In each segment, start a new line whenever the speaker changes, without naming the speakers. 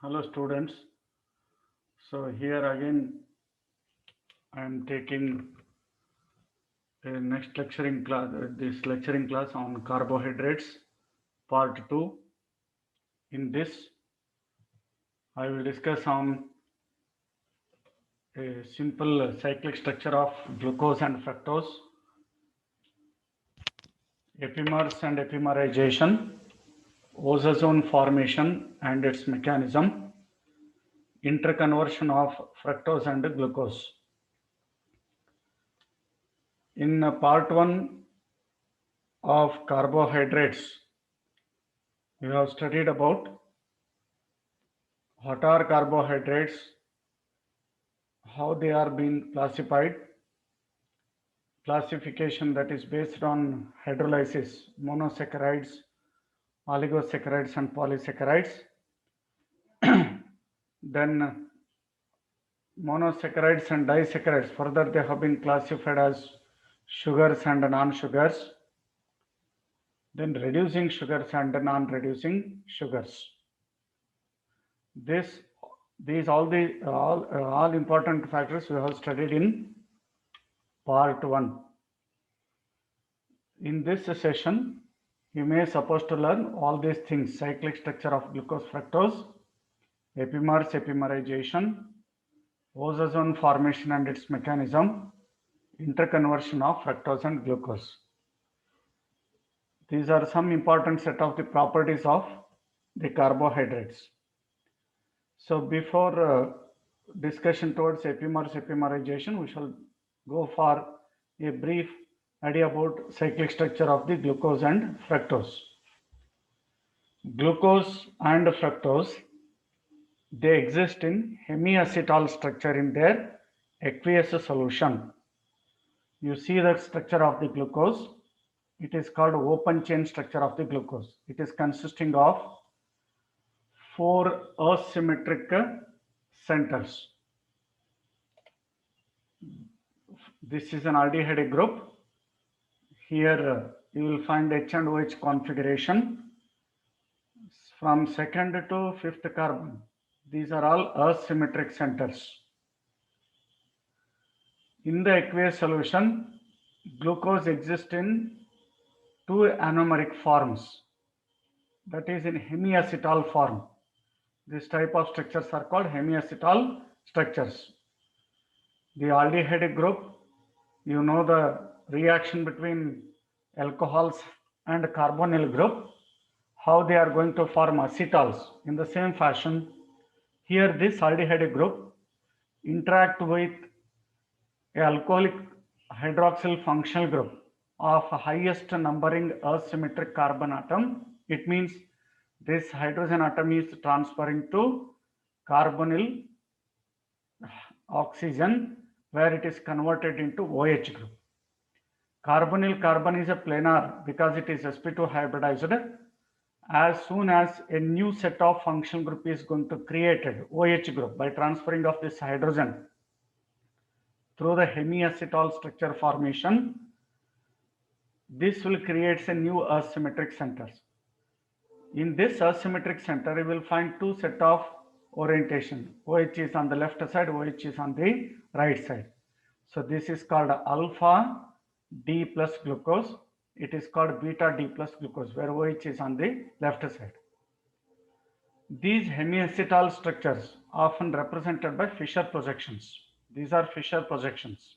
Hello students. So here again I am taking a next lecturing class, this lecturing class on carbohydrates part 2. In this I will discuss on a simple cyclic structure of glucose and fructose, epimers and epimerization, osazone formation and its mechanism, interconversion of fructose and glucose. In part 1 of carbohydrates, we have studied about what are carbohydrates, how they are being classified, classification that is based on hydrolysis, monosaccharides, oligosaccharides and polysaccharides. Then monosaccharides and disaccharides, further they have been classified as sugars and non-sugars. Then reducing sugars and non-reducing sugars. These all important factors we have studied in part 1. In this session, you may supposed to learn all these things: cyclic structure of glucose fructose, epimers, epimerization, osazone formation and its mechanism, interconversion of fructose and glucose. These are some important set of the properties of the carbohydrates. So before discussion towards epimers, epimerization, we shall go for a brief idea about cyclic structure of the glucose and fructose. Glucose and fructose, they exist in hemiacetal structure in their aqueous solution. You see the structure of the glucose. It is called open chain structure of the glucose. It is consisting of 4 asymmetric centers. This is an aldehyde group. Here you will find H and OH configuration from 2nd to 5th carbon. These are all asymmetric centers. In the aqueous solution, glucose exists in 2 anomeric forms, that is in hemiacetal form. This type of structures are called hemiacetal structures. The aldehyde group, you know the reaction between alcohols and carbonyl group, how they are going to form acetals. In the same fashion, here this aldehyde group interact with a alcoholic hydroxyl functional group of highest numbering asymmetric carbon atom. It means this hydrogen atom is transferring to carbonyl oxygen, where it is converted into OH group. Carbonyl carbon is a planar because it is sp2 hybridized. As soon as a new set of functional group is going to created, OH group, by transferring of this hydrogen through the hemiacetal structure formation, this will create a new asymmetric centers. In this asymmetric center, you will find 2 set of orientation. OH is on the left side, OH is on the right side. So this is called alpha D plus glucose. It is called beta D plus glucose, where OH is on the left side. These hemiacetal structures often represented by Fischer projections. These are Fischer projections.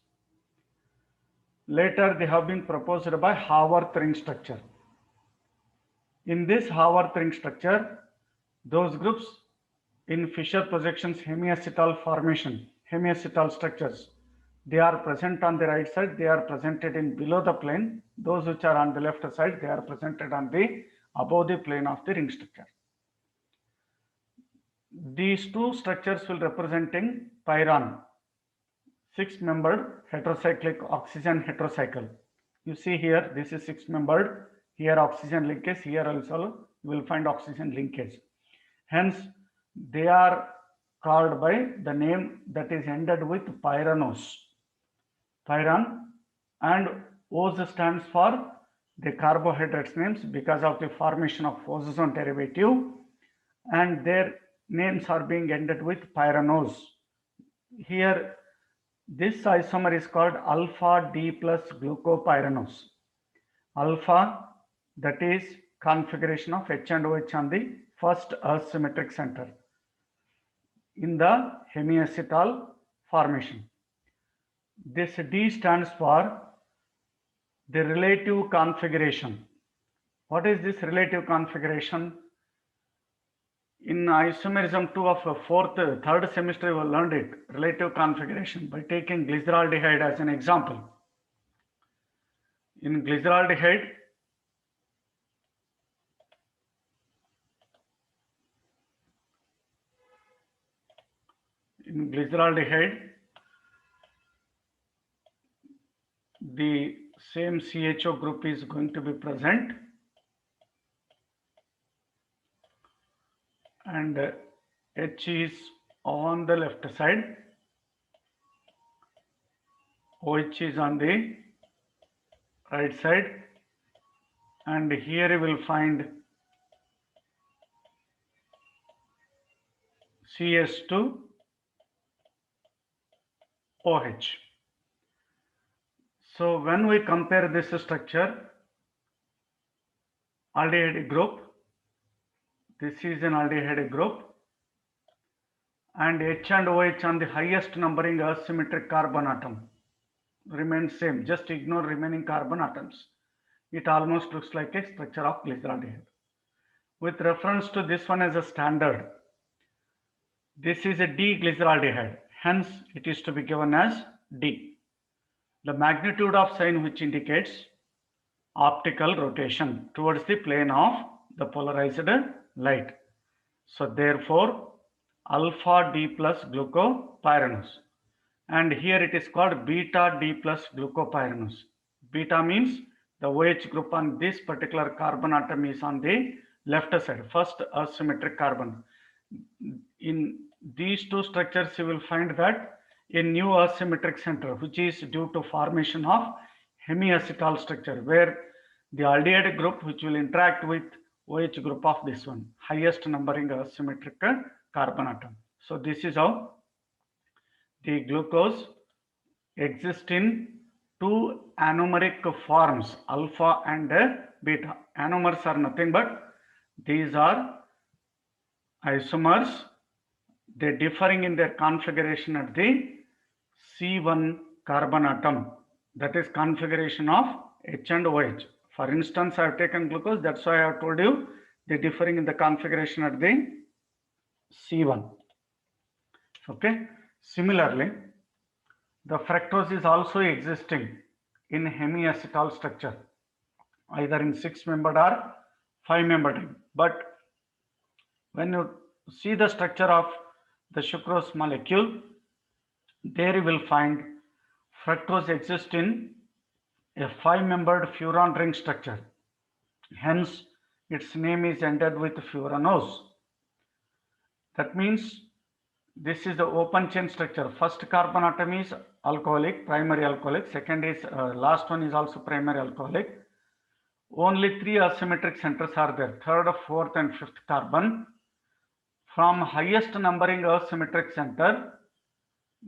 Later they have been proposed by Haworth ring structure. In this Haworth ring structure, those groups in Fischer projections hemiacetal formation, hemiacetal structures, they are present on the right side, they are presented in below the plane. Those which are on the left side, they are presented on the above the plane of the ring structure. These 2 structures will representing pyrene, 6-membered heterocyclic oxygen heterocycle. You see here, this is 6-membered, here oxygen linkage, here also you will find oxygen linkage. Hence, they are called by the name that is ended with pyranose. Pyrene, and OS stands for the carbohydrates names because of the formation of osazone derivative, and their names are being ended with pyranose. Here, this isomer is called alpha D plus glucopyranose. Alpha, that is configuration of H and OH on the first earth symmetric center in the hemiacetal formation. This D stands for the relative configuration. What is this relative configuration? In isomerism 2 of third semester, we learned it, relative configuration, by taking glyceraldehyde as an example. In glyceraldehyde, the same CHO group is going to be present, and H is on the left side, OH is on the right side, and here you will find CS2 OH. So when we compare this structure, aldehyde group, this is an aldehyde group, and H and OH on the highest numbering asymmetric carbon atom remains same. Just ignore remaining carbon atoms. It almost looks like a structure of glyceraldehyde. With reference to this one as a standard, this is a D-glyceraldehyde. Hence, it is to be given as D. The magnitude of sign which indicates optical rotation towards the plane of the polarized light. So therefore, alpha D plus glucopyranose. And here it is called beta D plus glucopyranose. Beta means the OH group on this particular carbon atom is on the left side, first asymmetric carbon. In these two structures, you will find that a new asymmetric center, which is due to formation of hemiacetal structure, where the aldehyde group which will interact with OH group of this one, highest numbering asymmetric carbon atom. So this is how the glucose exists in two anomeric forms, alpha and beta. Anomers are nothing but these are isomers. They differing in their configuration at the C1 carbon atom, that is configuration of H and OH. For instance, I have taken glucose, that's why I have told you they differing in the configuration at the C1. Okay. Similarly, the fructose is also existing in hemiacetal structure, either in 6-membered or 5-membered. But when you see the structure of the sucrose molecule, there you will find fructose exists in a 5-membered furan ring structure. Hence, its name is ended with furanose. That means this is the open chain structure. First carbon atom is alcoholic, primary alcoholic. Second is last one is also primary alcoholic. Only 3 asymmetric centers are there, third, fourth, and fifth carbon. From highest numbering asymmetric center,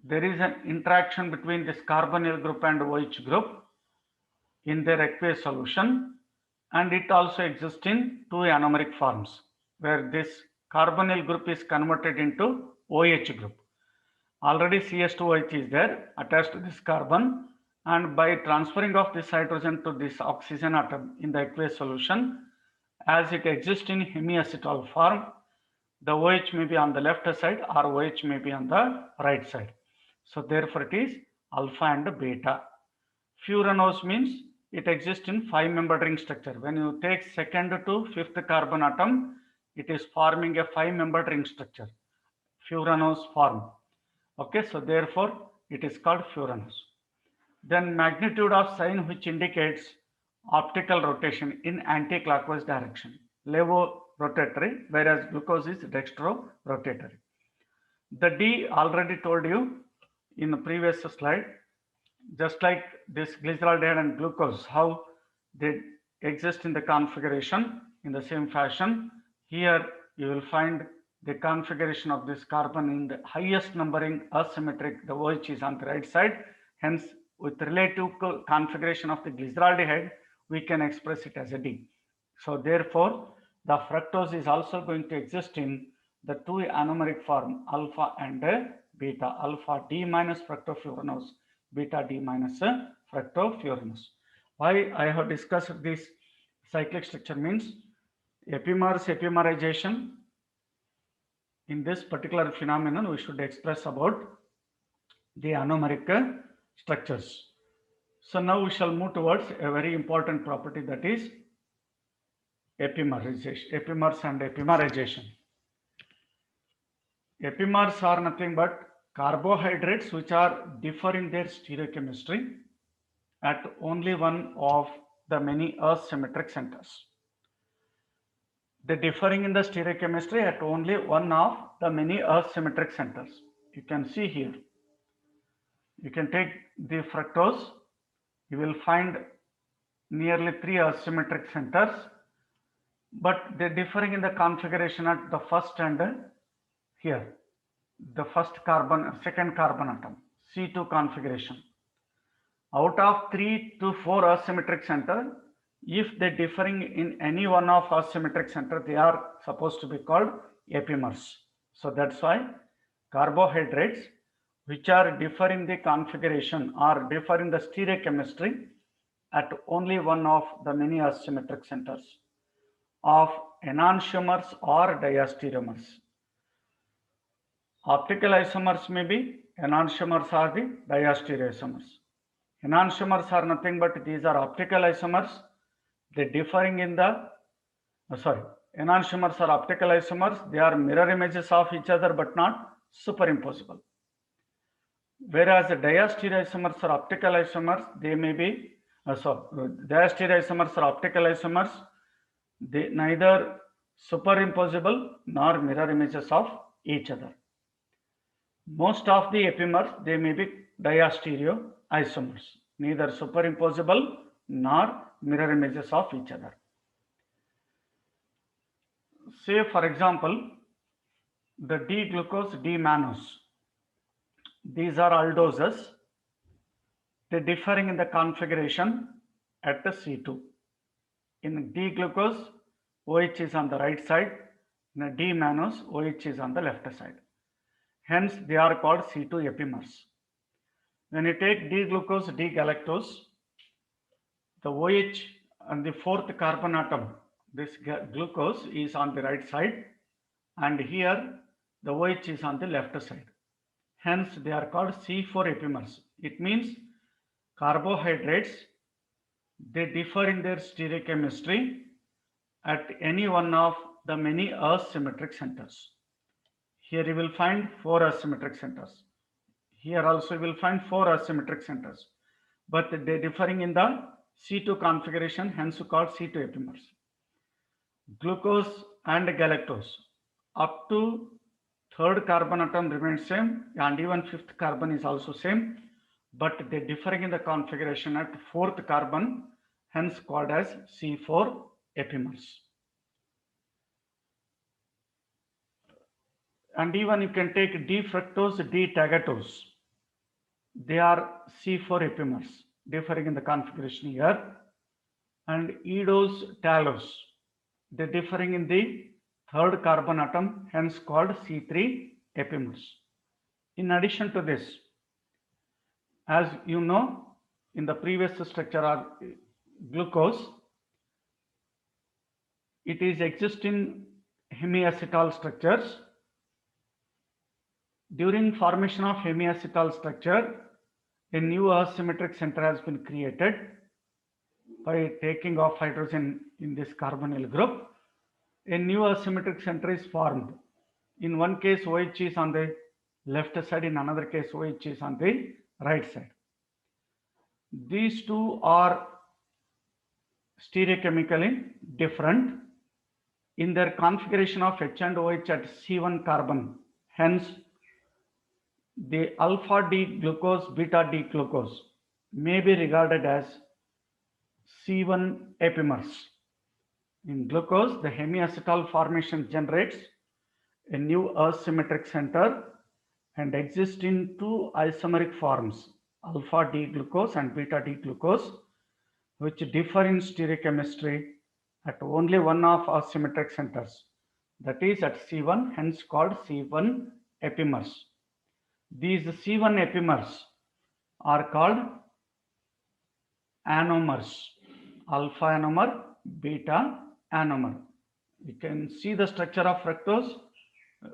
there is an interaction between this carbonyl group and OH group in their aqueous solution, and it also exists in 2 anomeric forms, where this carbonyl group is converted into OH group. Already CS2OH is there attached to this carbon, and by transferring of this hydrogen to this oxygen atom in the aqueous solution, as it exists in hemiacetal form, the OH may be on the left side or OH may be on the right side. So therefore it is alpha and beta. Furanose means it exists in 5-membered ring structure. When you take second to fifth carbon atom, it is forming a 5-membered ring structure, furanose form. Okay, so therefore it is called furanose. Then magnitude of sign which indicates optical rotation in anti-clockwise direction, levorotatory, whereas glucose is dextrorotatory. The D already told you in the previous slide, just like this glyceraldehyde and glucose, how they exist in the configuration in the same fashion. Here you will find the configuration of this carbon in the highest numbering asymmetric, the OH is on the right side. Hence, with relative configuration of the glyceraldehyde, we can express it as a D. So therefore, the fructose is also going to exist in the two anomeric form alpha and beta, alpha D minus fructofuranose, beta D minus fructofuranose. Why I have discussed this cyclic structure means epimers, epimerization. In this particular phenomenon, we should express about the anomeric structures. So now we shall move towards a very important property, that is epimerization, epimers and epimerization. Epimers are nothing but carbohydrates which are differing their stereochemistry at only one of the many asymmetric centers. They differing in the stereochemistry at only one of the many asymmetric centers. You can see here. You can take the fructose. You will find nearly 3 asymmetric centers, but they differing in the configuration at the first and here, the first carbon, second carbon atom, C2 configuration. Out of 3 to 4 asymmetric center, if they differing in any one of asymmetric center, they are supposed to be called epimers. So that's why carbohydrates which are differing the configuration or differing the stereochemistry at only one of the many asymmetric centers of enantiomers or diastereomers. Optical isomers may be enantiomers or the diastereoisomers. Enantiomers are nothing but these are optical isomers. They differing in the enantiomers are optical isomers. They are mirror images of each other but not superimposable. Whereas the diastereoisomers are optical isomers, they may be diastereoisomers are optical isomers. They neither superimposable nor mirror images of each other. Most of the epimers, they may be diastereoisomers, neither superimposable nor mirror images of each other. Say for example, the D-glucose, D-mannose. These are aldoses. They differing in the configuration at the C2. In D-glucose, OH is on the right side. In D-mannose, OH is on the left side. Hence, they are called C2 epimers. When you take D-glucose, D-galactose, the OH and the fourth carbon atom, this glucose is on the right side, and here the OH is on the left side. Hence, they are called C4 epimers. It means carbohydrates, they differ in their stereochemistry at any one of the many asymmetric centers. Here you will find 4 asymmetric centers. Here also you will find 4 asymmetric centers, but they differing in the C2 configuration, hence called C2 epimers. Glucose and galactose, up to third carbon atom remains same, and even fifth carbon is also same, but they differing in the configuration at fourth carbon, hence called as C4 epimers. And even you can take D-fructose, D-tagatose. They are C4 epimers, differing in the configuration here. And E-dose, talose, they differing in the third carbon atom, hence called C3 epimers. In addition to this, as you know, in the previous structure of glucose, it is existing hemiacetal structures. During formation of hemiacetal structure, a new asymmetric center has been created by taking off hydrogen in this carbonyl group. A new asymmetric center is formed. In one case, OH is on the left side, in another case, OH is on the right side. These two are stereochemically different in their configuration of H and OH at C1 carbon. Hence, the alpha D glucose, beta D glucose may be regarded as C1 epimers. In glucose, the hemiacetal formation generates a new asymmetric center and exist in two isomeric forms, alpha D glucose and beta D glucose, which differ in stereochemistry at only one of asymmetric centers, that is at C1, hence called C1 epimers. These C1 epimers are called anomers, alpha anomer, beta anomer. You can see the structure of fructose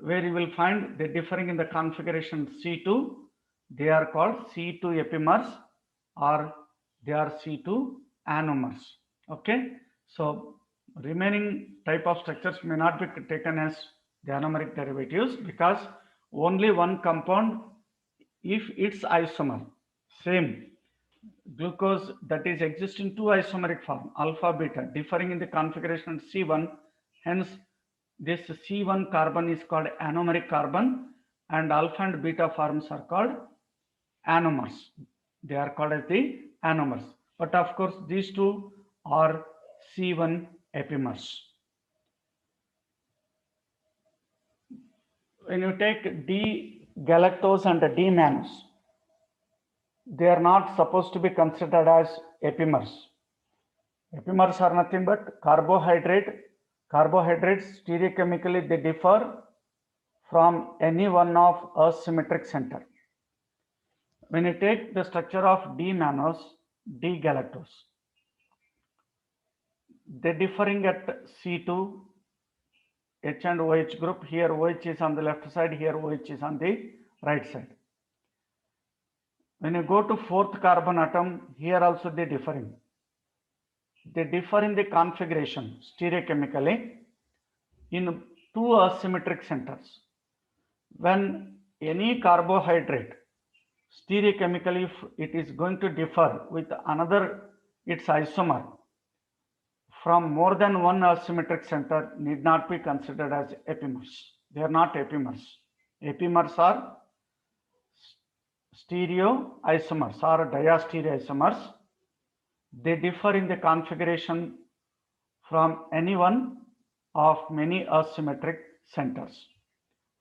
where you will find they differing in the configuration C2. They are called C2 epimers or they are C2 anomers. Okay, so remaining type of structures may not be taken as the anomeric derivatives because only one compound, if its isomer same glucose, that is exist in two isomeric form alpha beta differing in the configuration C1, hence this C1 carbon is called anomeric carbon and alpha and beta forms are called anomers. They are called as the anomers, but of course these two are C1 epimers. When you take D-galactose and D-mannose, they are not supposed to be considered as epimers. Epimers are nothing but carbohydrates stereochemically they differ from any one of a symmetric center. When you take the structure of D-mannose, D-galactose, they differing at C2, H and OH group. Here OH is on the left side, here OH is on the right side. When you go to fourth carbon atom, here also they differing. They differ in the configuration stereochemically in two asymmetric centers. When any carbohydrate stereochemically, if it is going to differ with another its isomer from more than one asymmetric center, need not be considered as epimers. They are not epimers. Epimers are stereoisomers or diastereoisomers. They differ in the configuration from any one of many asymmetric centers.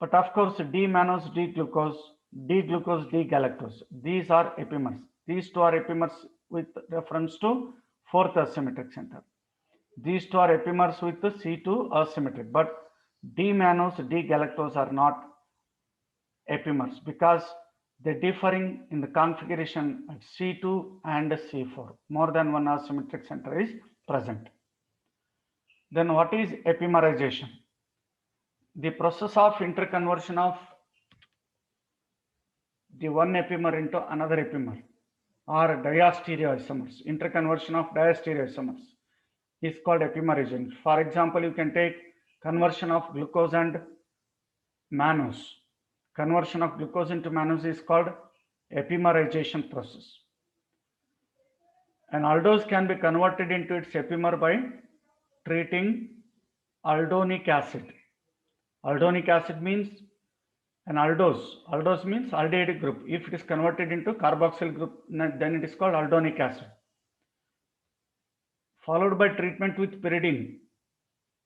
But of course, D-mannose, D-glucose, D-glucose, D-galactose, these are epimers. These two are epimers with reference to fourth asymmetric center. These two are epimers with the C2 asymmetric, but D-mannose, D-galactose are not epimers because they differing in the configuration at C2 and C4. More than one asymmetric center is present. Then what is epimerization? The process of interconversion of the one epimer into another epimer or diastereoisomers. Interconversion of diastereoisomers is called epimerization. For example, you can take conversion of glucose and mannose. Conversion of glucose into mannose is called epimerization process. An aldose can be converted into its epimer by treating aldonic acid. Aldonic acid means an aldose. Aldose means aldehyde group. If it is converted into carboxyl group, then it is called aldonic acid. Followed by treatment with pyridine.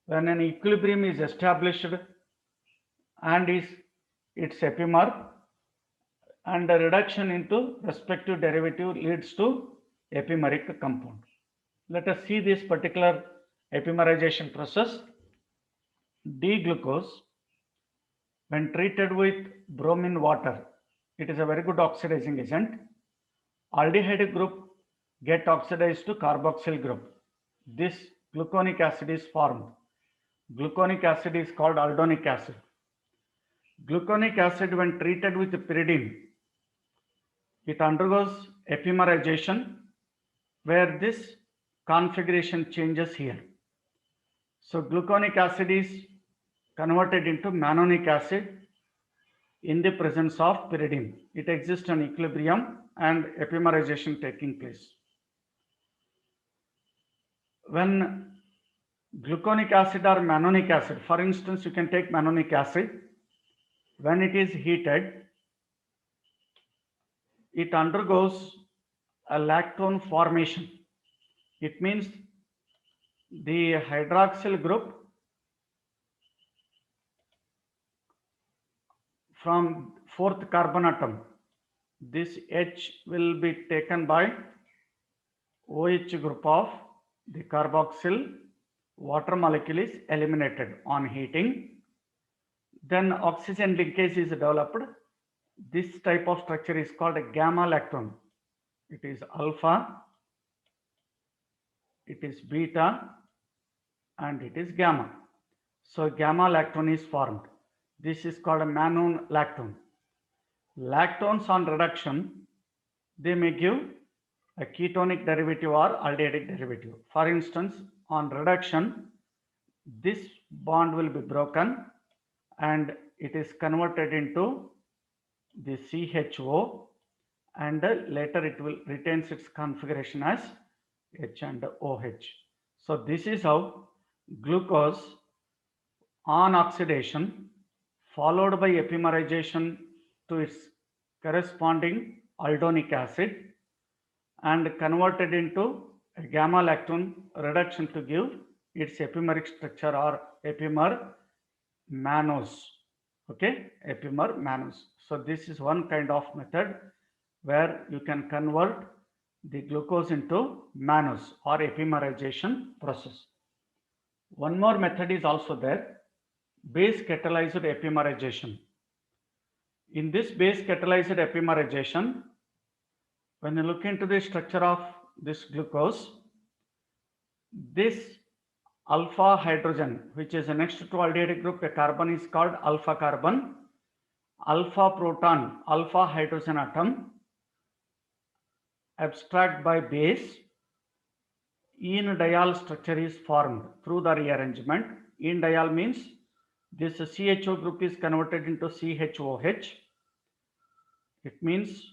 When an equilibrium is established and is its epimer, and a reduction into respective derivative leads to epimeric compound. Let us see this particular epimerization process. D-glucose, when treated with bromine water, it is a very good oxidizing agent. Aldehyde group get oxidized to carboxyl group. This gluconic acid is formed. Gluconic acid is called aldonic acid. Gluconic acid, when treated with pyridine, it undergoes epimerization where this configuration changes here. So gluconic acid is converted into mannonic acid in the presence of pyridine. It exists in equilibrium and epimerization taking place. When gluconic acid or mannonic acid, for instance, you can take mannonic acid, when it is heated, it undergoes a lactone formation. It means the hydroxyl group from fourth carbon atom, this H will be taken by OH group of the carboxyl. Water molecule is eliminated on heating. Then oxygen linkage is developed. This type of structure is called a gamma lactone. It is alpha, it is beta, and it is gamma. So gamma lactone is formed. This is called a Mannose lactone. Lactones on reduction, they may give a ketonic derivative or aldehydic derivative. For instance, on reduction, this bond will be broken and it is converted into the CHO, and later it will retains its configuration as H and OH. So this is how glucose on oxidation followed by epimerization to its corresponding aldonic acid and converted into a gamma lactone reduction to give its epimeric structure or epimer mannose. Okay, epimer mannose. So this is one kind of method where you can convert the glucose into mannose or epimerization process. One more method is also there, base catalyzed epimerization. In this base catalyzed epimerization, when you look into the structure of this glucose, this alpha hydrogen, which is next to aldehyde group, a carbon is called alpha carbon, alpha proton, alpha hydrogen atom, abstract by base, en-diol structure is formed through the rearrangement. En-diol means this CHO group is converted into CHOH. It means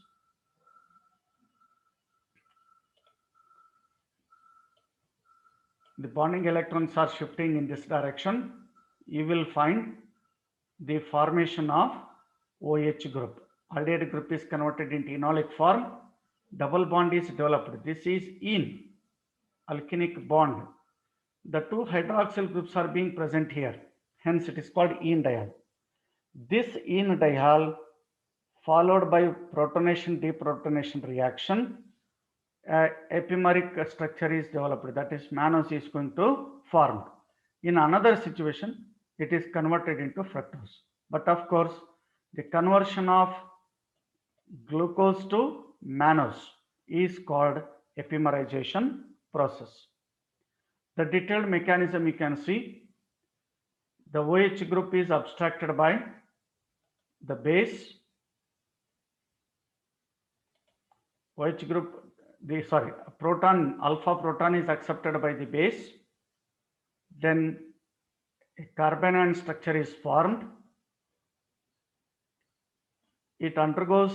the bonding electrons are shifting in this direction. You will find the formation of OH group. Aldehyde group is converted into enolic form. Double bond is developed. This is en alkenic bond. The two hydroxyl groups are being present here. Hence it is called en-diol. This en-diol followed by protonation deprotonation reaction, epimeric structure is developed, that is mannose is going to form. In another situation, it is converted into fructose. But of course, the conversion of glucose to mannose is called epimerization process. The detailed mechanism you can see, the OH group is abstracted by the base, OH group, proton, alpha proton is accepted by the base, then a carbanion structure is formed, it undergoes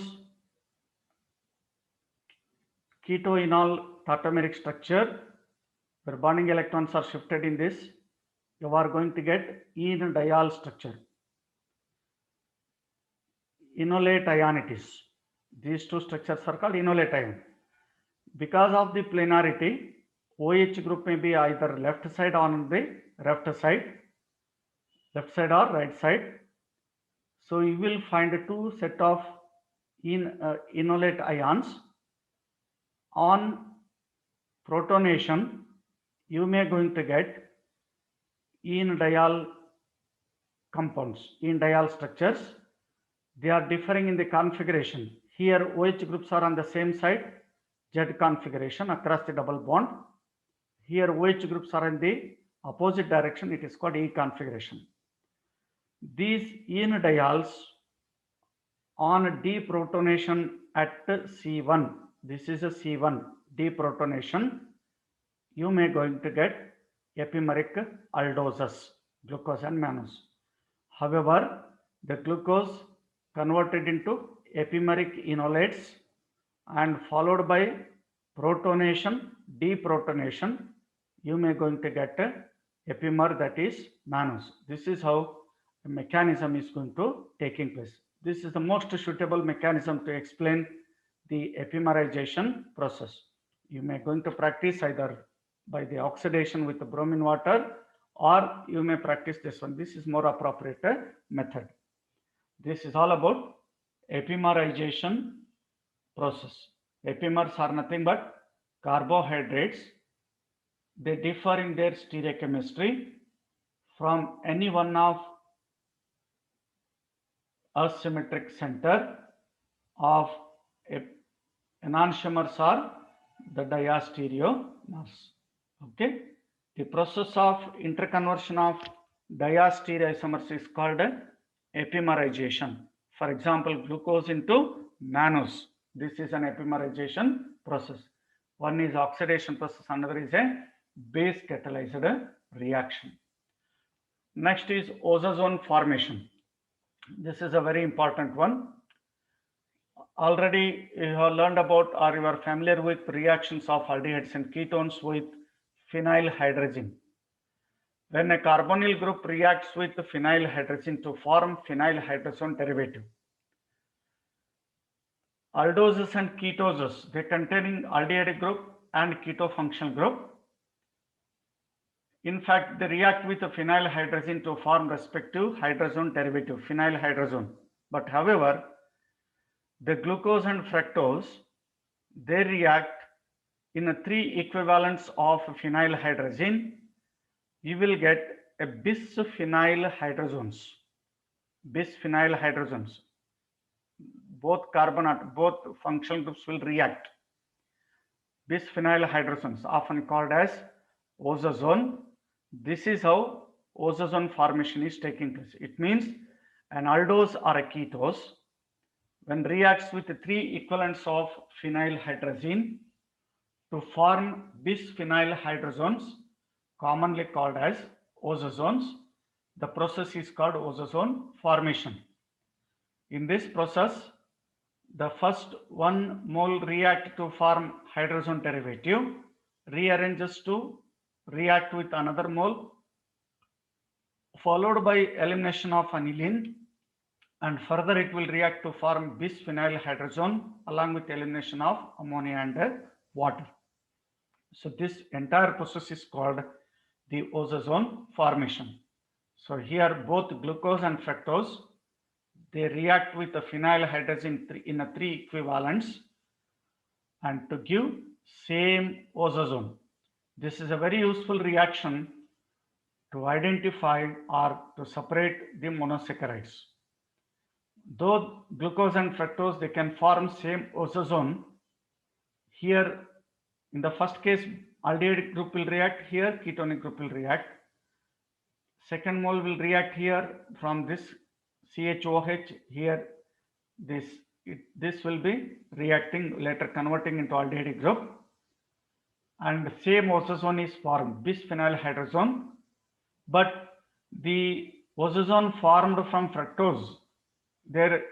ketoenol tautomeric structure where bonding electrons are shifted in this. You are going to get en-diol structure, enolate ion it is. These two structures are called enolate ion. Because of the planarity, OH group may be either left side on the left side or right side. So you will find two set of enolate ions. On protonation, you may going to get en-diol compounds, en-diol structures. They are differing in the configuration. Here OH groups are on the same side, Z configuration across the double bond. Here OH groups are in the opposite direction, it is called E configuration. These en-diols on deprotonation at C1, this is a C1 deprotonation, you may going to get epimeric aldoses, glucose and mannose. However, the glucose converted into epimeric enolates and followed by protonation, deprotonation, you may going to get a epimer, that is mannose. This is how the mechanism is going to taking place. This is the most suitable mechanism to explain the epimerization process. You may going to practice either by the oxidation with the bromine water, or you may practice this one. This is more appropriate method. This is all about epimerization process. Epimers are nothing but carbohydrates. They differ in their stereochemistry from any one of asymmetric center of enantiomers or the diastereomers. Okay, the process of interconversion of diastereoisomers is called epimerization. For example, glucose into mannose. This is an epimerization process. One is oxidation process, another is a base catalyzed reaction. Next is ozazone formation. This is a very important one. Already you have learned about or you are familiar with reactions of aldehydes and ketones with phenyl hydrazine. When a carbonyl group reacts with phenyl hydrazine to form phenyl hydrazone derivative, aldoses and ketoses, they containing aldehyde group and keto functional group. In fact, they react with the phenyl hydrazine to form respective hydrazone derivative, phenyl hydrazone. But however, the glucose and fructose, they react in a 3 equivalents of phenyl hydrazine. You will get a bisphenyl hydrogens. Bisphenyl hydrogens. Both functional groups will react. Bisphenyl hydrogens, often called as ozazone. This is how ozazone formation is taking place. It means an aldose or a ketose, when reacts with the 3 equivalents of phenyl hydrazine to form bisphenyl hydrogens, commonly called as ozazones, the process is called ozazone formation. In this process, the first 1 mole react to form hydrazone derivative, rearranges to react with another mole, followed by elimination of aniline, and further it will react to form bisphenyl hydrazone along with elimination of ammonia and water. So this entire process is called the ozazone formation. So here both glucose and fructose, they react with the phenyl hydrazine in a 3 equivalents and to give same ozazone. This is a very useful reaction to identify or to separate the monosaccharides. Though glucose and fructose, they can form same ozazone. Here in the first case, aldehyde group will react, here ketonic group will react. Second mole will react here from this CHOH, here this will be reacting, later converting into aldehyde group, and same ozazone is formed, bisphenyl hydrazone. But the ozazone formed from fructose, their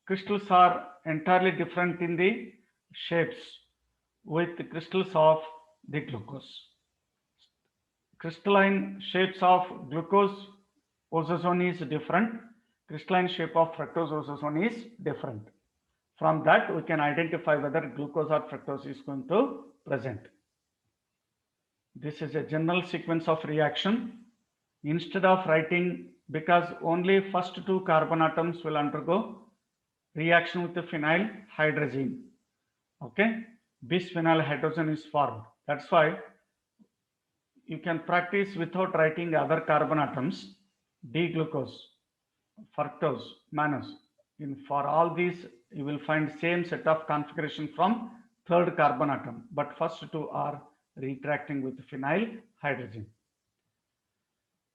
crystals are entirely different in the shapes with the crystals of the glucose. Crystalline shapes of glucose ozazone is different. Crystalline shape of fructose ozazone is different. From that, we can identify whether glucose or fructose is going to present. This is a general sequence of reaction. Instead of writing, because only first 2 carbon atoms will undergo reaction with the phenyl hydrazine. Okay, bisphenyl hydrazone is formed. That's why you can practice without writing other carbon atoms, D-glucose, fructose, mannose. For all these, you will find same set of configuration from 3rd carbon atom, but first 2 are retracting with phenyl hydrazine.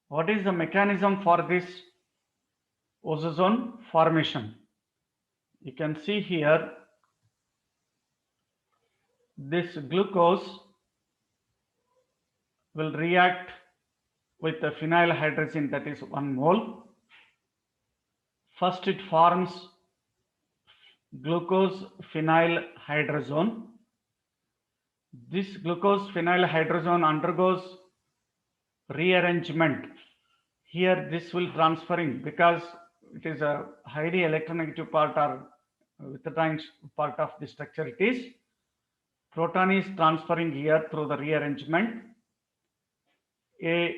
What is the mechanism for this ozazone formation? You can see here, this glucose will react with the phenyl hydrazine, that is 1 mole. First it forms glucose phenyl hydrazone. This glucose phenyl hydrazone undergoes rearrangement. Here this will transferring, because it is a highly electronegative part or withdrawing part of the structure, it is proton is transferring here through the rearrangement. A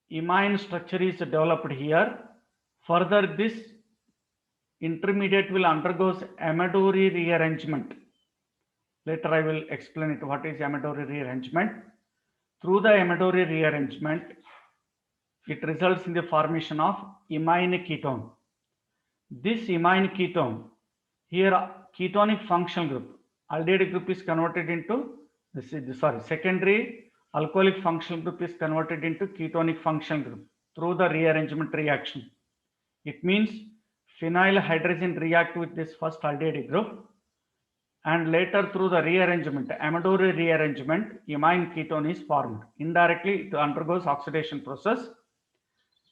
imine structure is developed here. Further, this intermediate will undergoes Amadori rearrangement. Later I will explain it. What is Amadori rearrangement? Through the Amadori rearrangement, it results in the formation of imine ketone. This imine ketone, here ketonic functional group, aldehyde group is converted into secondary alcoholic functional group is converted into ketonic functional group through the rearrangement reaction. It means phenyl hydrogen react with this first aldehyde group, and later through the rearrangement, Amadori rearrangement, imine ketone is formed. Indirectly, it undergoes oxidation process.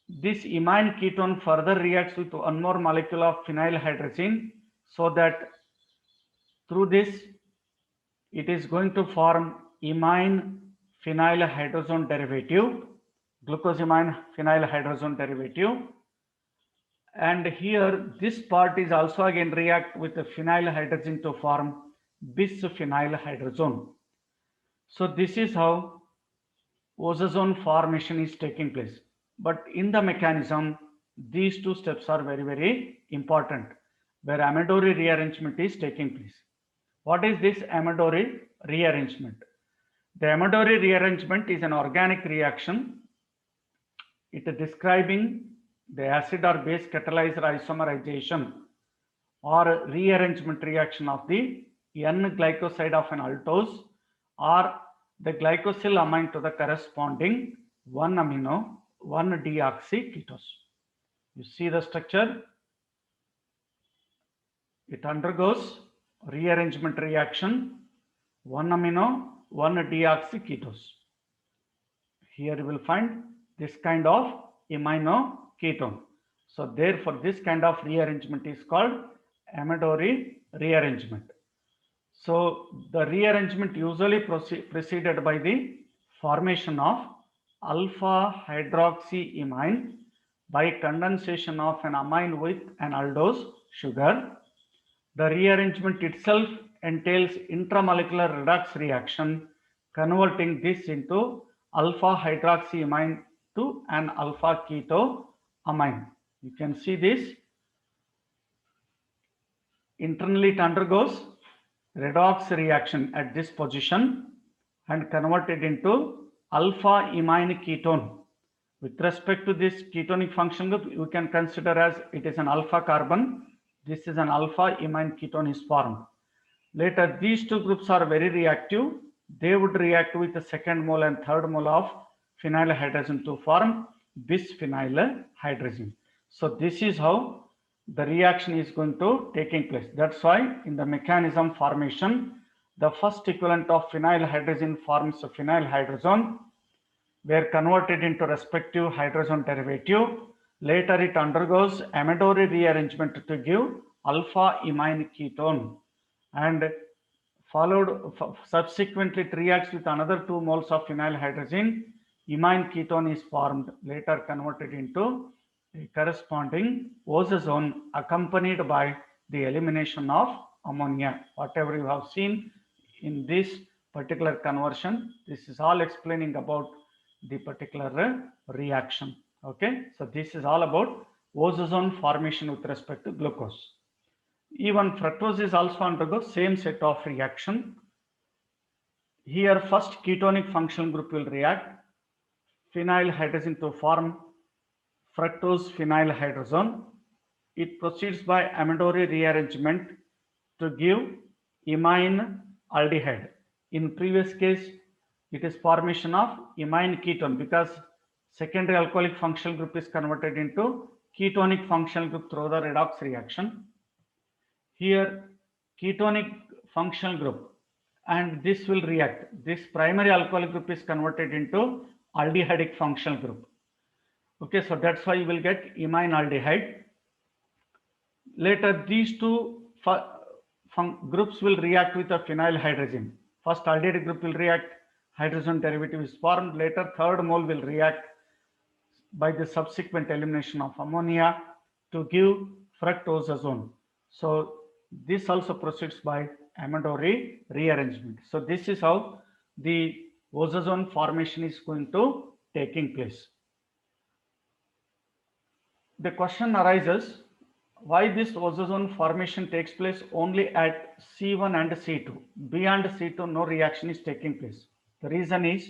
This imine ketone further reacts with one more molecule of phenyl hydrogen, so that through this it is going to form imine phenyl hydrazone derivative, glucosamine phenyl hydrazone derivative. And here this part is also again react with the phenyl hydrogen to form bisphenyl hydrazone. So this is how ozazone formation is taking place. But in the mechanism, these two steps are very, very important, where Amadori rearrangement is taking place. What is this Amadori rearrangement? The Amadori rearrangement is an organic reaction. It is describing the acid or base catalyzed isomerization or rearrangement reaction of the N-glycoside of an aldose or the glycosylamine to the corresponding 1-amino 1-deoxyketose. You see the structure. It undergoes rearrangement reaction 1-amino 1-deoxyketose. Here you will find this kind of amino ketone. So therefore this kind of rearrangement is called Amadori rearrangement. So the rearrangement usually preceded by the formation of alpha hydroxyimine by condensation of an amine with an aldose sugar. The rearrangement itself entails intramolecular redox reaction, converting this into alpha hydroxyimine to an alpha ketoamine. You can see this. Internally it undergoes redox reaction at this position and converted into alpha imine ketone. With respect to this ketonic function group, you can consider as it is an alpha carbon. This is an alpha imine ketone is formed. Later, these two groups are very reactive. They would react with the second mole and third mole of phenyl hydrogen to form bisphenyl hydrogen. So this is how the reaction is going to taking place. That's why in the mechanism formation, the first equivalent of phenyl hydrogen forms a phenyl hydrazone, were converted into respective hydrazone derivative. Later it undergoes Amadori rearrangement to give alpha imine ketone, and followed subsequently it reacts with another 2 moles of phenyl hydrogen. Imine ketone is formed, later converted into a corresponding ozazone accompanied by the elimination of ammonia. Whatever you have seen in this particular conversion, this is all explaining about the particular reaction. Okay, so this is all about ozazone formation with respect to glucose. Even fructose is also undergoes same set of reaction. Here first ketonic functional group will react phenyl hydrogen to form fructose phenyl hydrazone. It proceeds by Amadori rearrangement to give imine aldehyde. In previous case, it is formation of imine ketone because secondary alcoholic functional group is converted into ketonic functional group through the redox reaction. Here ketonic functional group and this will react. This primary alcoholic group is converted into aldehydic functional group. Okay, so that's why you will get imine aldehyde. Later these two groups will react with a phenyl hydrogen. First aldehyde group will react, hydrogen derivative is formed. Later third mole will react by the subsequent elimination of ammonia to give fructosazone. So this also proceeds by Amadori rearrangement. So this is how the ozazone formation is going to taking place. The question arises, why this ozone formation takes place only at C1 and C2. Beyond C2, no reaction is taking place. The reason is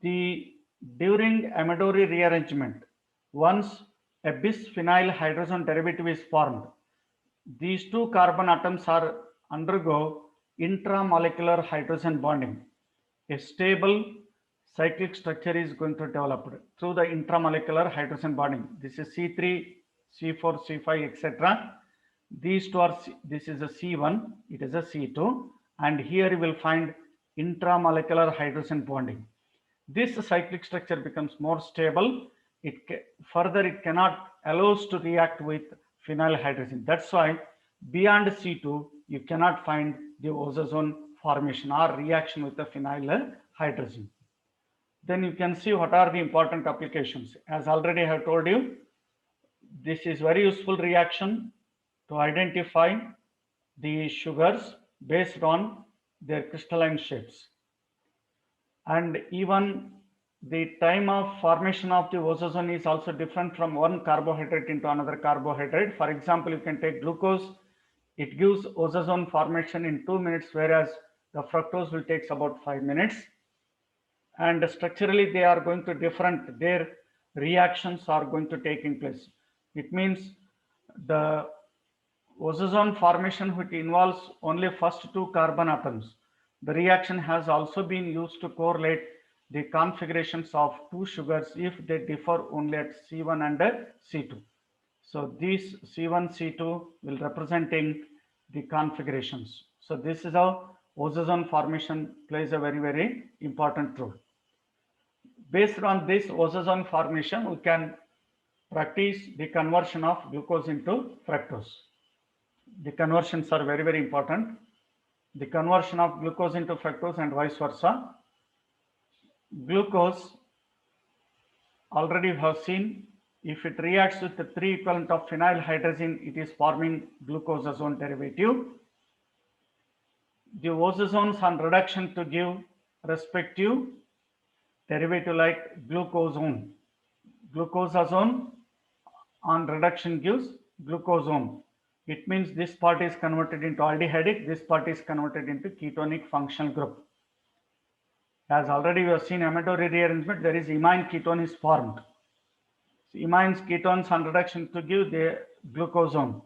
during Amadori rearrangement, once a bisphenyl hydrogen derivative is formed, these two carbon atoms are undergo intramolecular hydrogen bonding. A stable cyclic structure is going to develop through the intramolecular hydrogen bonding. This is C3, C4, C5, etc. These two are, this is a C1, it is a C2, and here you will find intramolecular hydrogen bonding. This cyclic structure becomes more stable. Further, it cannot allow us to react with phenyl hydrogen. That's why beyond C2, you cannot find the ozone formation or reaction with the phenyl hydrogen. Then you can see what are the important applications. As already I have told you, this is very useful reaction to identify the sugars based on their crystalline shapes. And even the time of formation of the ozone is also different from one carbohydrate into another carbohydrate. For example, you can take glucose. It gives ozone formation in 2 minutes, whereas the fructose will take about 5 minutes. And structurally, they are going to different. Their reactions are going to taking place. It means the ozone formation, which involves only first two carbon atoms, the reaction has also been used to correlate the configurations of two sugars if they differ only at C1 and C2. So these C1, C2 will representing the configurations. So this is how ozone formation plays a very, very important role. Based on this ozone formation, we can practice the conversion of glucose into fructose. The conversions are very, very important. The conversion of glucose into fructose and vice versa. Glucose, already we have seen, if it reacts with the 3 equivalent of phenyl hydrogen, it is forming glucose-ozone derivative. The ozones on reduction to give respective derivative like glucosone. Glucose-ozone on reduction gives glucosone. It means this part is converted into aldehydic, this part is converted into ketonic functional group. As already we have seen Amadori rearrangement, there is imine ketone is formed. So imines ketones on reduction to give the glucosone.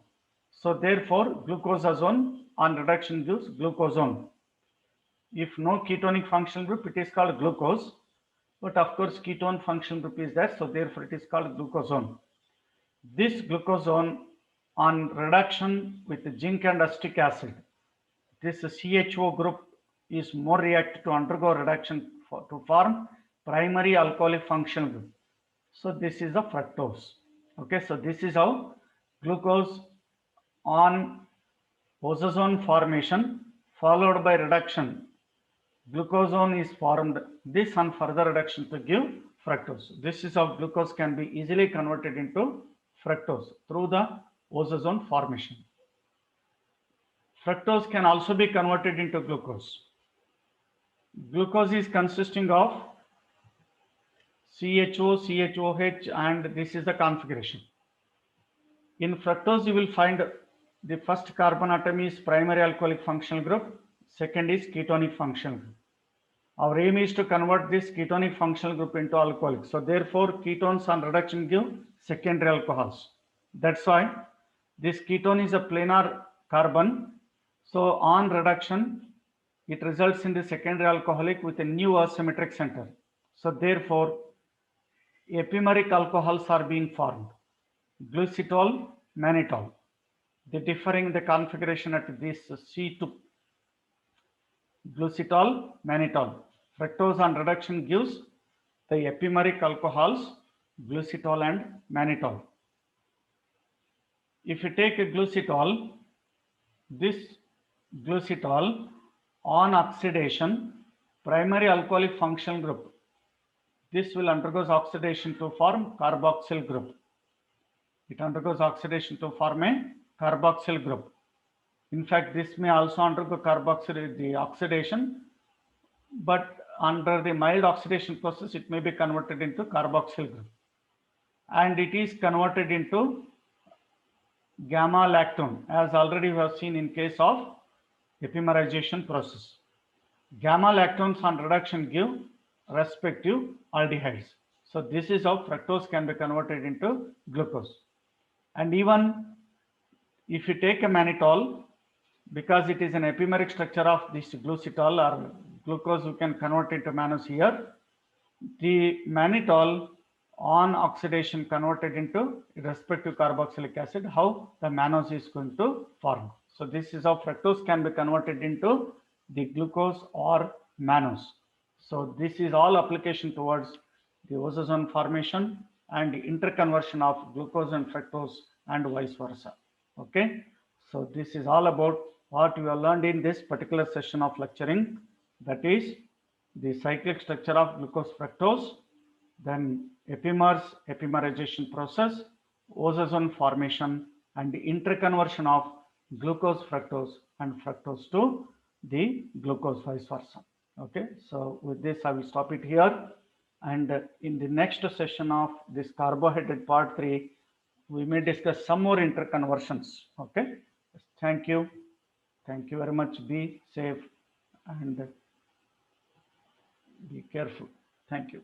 So therefore, glucosazone on reduction gives glucosone. If no ketonic functional group, it is called glucose. But of course, ketone functional group is there, so therefore it is called glucosone. This glucosone on reduction with zinc and acetic acid, this CHO group is more reactive to undergo reduction to form primary alcoholic functional group. So this is the fructose. Okay, so this is how glucose on ozone formation followed by reduction. Glucosone is formed, this on further reduction to give fructose. This is how glucose can be easily converted into fructose through the ozone formation. Fructose can also be converted into glucose. Glucose is consisting of CHO, CHOH, and this is the configuration. In fructose, you will find the first carbon atom is primary alcoholic functional group, second is ketonic functional group. Our aim is to convert this ketonic functional group into alcoholic. So therefore, ketones on reduction give secondary alcohols. That's why this ketone is a planar carbon. So on reduction, it results in the secondary alcoholic with a new asymmetric center. So therefore, epimeric alcohols are being formed. Glucitol, mannitol. They differing the configuration at this C2. Glucitol, mannitol. Fructose on reduction gives the epimeric alcohols, glucitol and mannitol. If you take a glucitol, this glucitol on oxidation, primary alcoholic functional group, this will undergoes oxidation to form carboxyl group. It undergoes oxidation to form a carboxyl group. In fact, this may also undergo carboxyl the oxidation, but under the mild oxidation process, it may be converted into carboxyl group. And it is converted into gamma lactone, as already we have seen in case of epimerization process. Gamma lactones on reduction give respective aldehydes. So this is how fructose can be converted into glucose. And even if you take a mannitol, because it is an epimeric structure of this glucitol or glucose, you can convert into mannose here. The mannitol on oxidation converted into respective carboxylic acid, how the mannose is going to form. So this is how fructose can be converted into the glucose or mannose. So this is all application towards the oxazone formation and interconversion of glucose and fructose and vice versa. Okay, so this is all about what we have learned in this particular session of lecturing, that is the cyclic structure of glucose fructose, then epimers, epimerization process, oxazone formation, and the interconversion of glucose fructose and fructose to the glucose vice versa. Okay, so with this I will stop it here, and in the next session of this carbohydrate part 3 we may discuss some more interconversions. Okay, thank you very much. Be safe and be careful. Thank you.